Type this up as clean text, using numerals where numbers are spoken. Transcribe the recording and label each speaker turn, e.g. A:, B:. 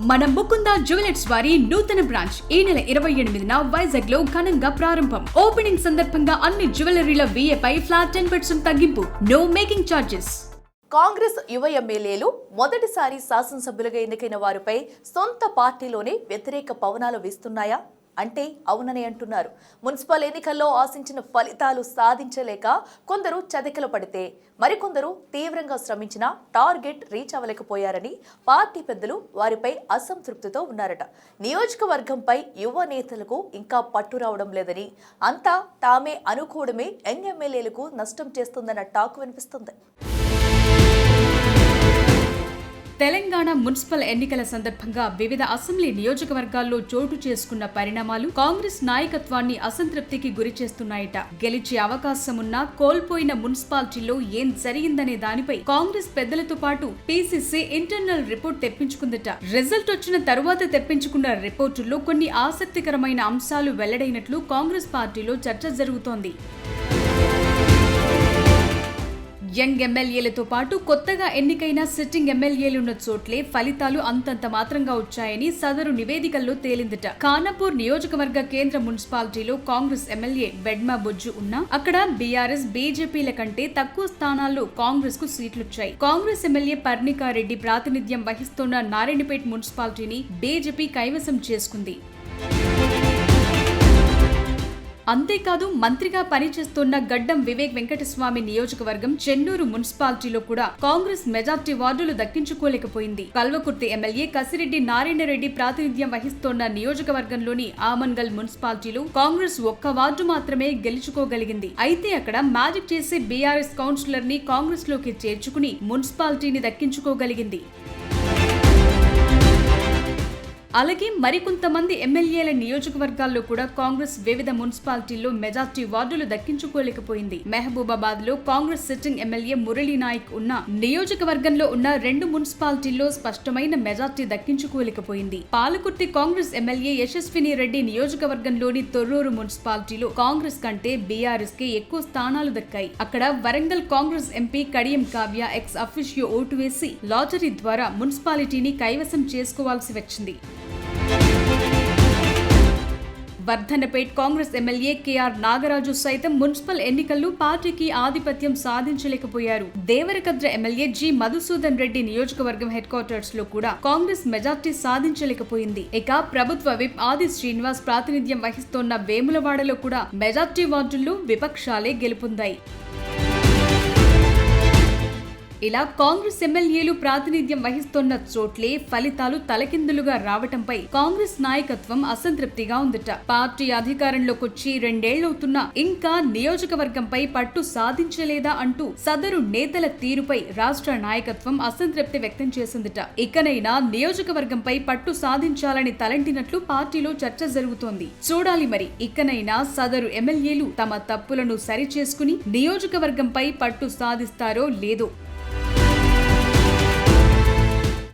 A: మన ముకుంద జ్యువెలర్స్ వారి నూతన బ్రాంచ్ ఈ నెల 28న వైజాగ్ లో ఘనంగా ప్రారంభం. ఓపెనింగ్ సందర్భంగా అన్ని జ్యువెలరీల VA పై ఫ్లాట్ 10% తగ్గింపు. No making charges.
B: కాంగ్రెస్ యువ ఎమ్మెల్యేలు మొదటిసారి శాసనసభ్యులుగా ఎన్నికైన వారిపై సొంత పార్టీలోనే వ్యతిరేక పవనాలు వీస్తున్నాయా అంటే అవునని అంటున్నారు. మున్సిపల్ ఎన్నికల్లో ఆశించిన ఫలితాలు సాధించలేక కొందరు చతికిల పడితే మరికొందరు తీవ్రంగా శ్రమించిన టార్గెట్ రీచ్ అవ్వలేకపోయారని పార్టీ పెద్దలు వారిపై అసంతృప్తితో ఉన్నారట. నియోజకవర్గంపై యువ నేతలకు ఇంకా పట్టు రావడం లేదని, అంతా తామే అనుకోవడమే యంగ్ ఎమ్మెల్యేలకు నష్టం చేస్తుందన్న టాక్ వినిపిస్తుంది.
A: తెలంగాణ మున్సిపల్ ఎన్నికల సందర్భంగా వివిధ అసెంబ్లీ నియోజకవర్గాల్లో చోటు చేసుకున్న పరిణామాలు కాంగ్రెస్ నాయకత్వాన్ని అసంతృప్తికి గురి చేస్తున్నాయట. గెలిచే అవకాశమున్నా కోల్పోయిన మున్సిపాలిటీలో ఏం జరిగిందనే దానిపై కాంగ్రెస్ పెద్దలతో పాటు PCC ఇంటర్నల్ రిపోర్ట్ తెప్పించుకుందట. రిజల్ట్ వచ్చిన తరువాత తెప్పించుకున్న రిపోర్టుల్లో కొన్ని ఆసక్తికరమైన అంశాలు వెల్లడైనట్లు కాంగ్రెస్ పార్టీలో చర్చ జరుగుతోంది. యంగ్ ఎమ్మెల్యేలతో పాటు కొత్తగా ఎన్నికైన సిట్టింగ్ ఎమ్మెల్యేలున్న చోట్లే ఫలితాలు అంతంత మాత్రంగా వచ్చాయని సదరు నివేదికల్లో తేలిందట. ఖానాపూర్ నియోజకవర్గ కేంద్ర మున్సిపాలిటీలో కాంగ్రెస్ ఎమ్మెల్యే బెడ్మా బొజ్జు ఉన్నా అక్కడ BRS BJPల కంటే తక్కువ స్థానాల్లో కాంగ్రెస్ కు సీట్లొచ్చాయి. కాంగ్రెస్ ఎమ్మెల్యే పర్ణికారెడ్డి ప్రాతినిధ్యం వహిస్తున్న నారాయణపేట్ మున్సిపాలిటీని BJP కైవసం చేసుకుంది. అంతేకాదు మంత్రిగా పనిచేస్తున్న గడ్డం వివేక్ వెంకటస్వామి నియోజకవర్గం చెన్నూరు మున్సిపాలిటీలో కూడా కాంగ్రెస్ మెజార్టీ వార్డులు దక్కించుకోలేకపోయింది. కల్వకుర్తి ఎమ్మెల్యే కసిరెడ్డి నారాయణరెడ్డి ప్రాతినిధ్యం వహిస్తోన్న నియోజకవర్గంలోని ఆమన్గల్ మున్సిపాలిటీలో కాంగ్రెస్ ఒక్క వార్డు మాత్రమే గెలుచుకోగలిగింది. అయితే అక్కడ మ్యాజిక్ చేసి BRS కౌన్సిలర్ ని కాంగ్రెస్ లోకి చేర్చుకుని మున్సిపాలిటీని దక్కించుకోగలిగింది. అలాగే మరికొంతమంది ఎమ్మెల్యేల నియోజకవర్గాల్లో కూడా కాంగ్రెస్ వివిధ మున్సిపాలిటీల్లో మెజార్టీ వార్డులు దక్కించుకోలేకపోయింది. మహబూబాబాద్ లో కాంగ్రెస్ సిట్టింగ్ ఎమ్మెల్యే మురళీ నాయక్ ఉన్న నియోజకవర్గంలో ఉన్న 2 మున్సిపాలిటీల్లో స్పష్టమైన మెజార్టీ దక్కించుకోలేకపోయింది. పాలకుర్తి కాంగ్రెస్ ఎమ్మెల్యే యశస్విని రెడ్డి నియోజకవర్గంలోని తొర్రూరు మున్సిపాలిటీలో కాంగ్రెస్ కంటే BRS కి ఎక్కువ స్థానాలు దక్కాయి. అక్కడ Warangal Congress MP Kadiyam Kavya ex officio vote వేసి లాటరీ ద్వారా మున్సిపాలిటీని కైవసం చేసుకోవాల్సి వచ్చింది. వర్ధన్నపేట్ కాంగ్రెస్ ఎమ్మెల్యే KR నాగరాజు సైతం మున్సిపల్ ఎన్నికల్లో పార్టీకి ఆధిపత్యం సాధించలేకపోయారు. దేవరకద్ర ఎమ్మెల్యే G మధుసూదన్ రెడ్డి నియోజకవర్గం హెడ్ క్వార్టర్స్ లో కూడా కాంగ్రెస్ మెజార్టీ సాధించలేకపోయింది. ఇక ప్రభుత్వ విప్ ఆది శ్రీనివాస్ ప్రాతినిధ్యం వహిస్తోన్న వేములవాడలో కూడా మెజార్టీ వార్డుల్లో విపక్షాలే గెలుపొందాయి. ఇలా కాంగ్రెస్ ఎమ్మెల్యేలు ప్రాతినిధ్యం వహిస్తున్న చోట్లే ఫలితాలు తలకిందులుగా రావటంపై కాంగ్రెస్ నాయకత్వం అసంతృప్తిగా ఉందట. పార్టీ అధికారంలోకొచ్చి 2 ఏళ్లవుతున్నా ఇంకా నియోజకవర్గంపై పట్టు సాధించలేదా అంటూ సదరు నేతల తీరుపై రాష్ట్ర నాయకత్వం అసంతృప్తి వ్యక్తం చేసిందట. ఇకనైనా నియోజకవర్గంపై పట్టు సాధించాలని తలంటినట్లు పార్టీలో చర్చ జరుగుతోంది. చూడాలి మరి ఇకనైనా సదరు ఎమ్మెల్యేలు తమ తప్పులను సరిచేసుకుని నియోజకవర్గంపై పట్టు సాధిస్తారో లేదో.